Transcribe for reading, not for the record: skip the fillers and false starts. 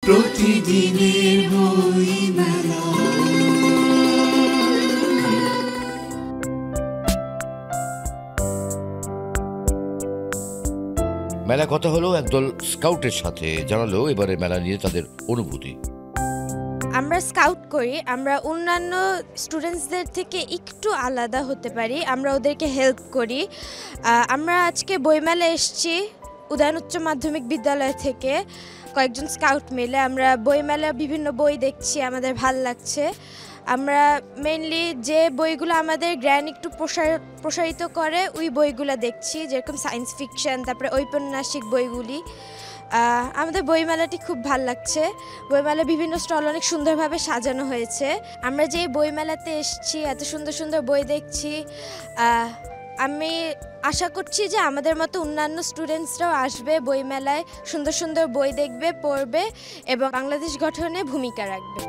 প্রতিদিনের বই মেলা। মেলা কথা হলো একদল স্কাউটের সাথে, জানালো এবারে মেলা নিয়ে তাদের অনুভূতি। আমরা স্কাউট করি, আমরা অন্যান্য স্টুডেন্টসদের থেকে একটু আলাদা হতে পারি, আমরা ওদেরকে হেল্প করি। আমরা আজকে বইমেলা এসেছি উদয়ন উচ্চ মাধ্যমিক বিদ্যালয় থেকে কয়েকজন স্কাউট মিলে। আমরা বইমেলা বিভিন্ন বই দেখছি, আমাদের ভাল লাগছে। আমরা মেইনলি যে বইগুলো আমাদের জ্ঞান একটু প্রসারিত করে ওই বইগুলো দেখছি, যেরকম সায়েন্স ফিকশন, তারপরে ঔপন্যাসিক বইগুলি। আমাদের বইমেলাটি খুব ভাল লাগছে। বইমেলা বিভিন্ন স্টল অনেক সুন্দরভাবে সাজানো হয়েছে। আমরা যে বইমেলাতে এসেছি, এত সুন্দর সুন্দর বই দেখছি। আমি আশা করছি যে আমাদের মতো অন্যান্য স্টুডেন্টসরাও আসবে বইমেলায়, সুন্দর সুন্দর বই দেখবে, পড়বে এবং বাংলাদেশ গঠনে ভূমিকা রাখবে।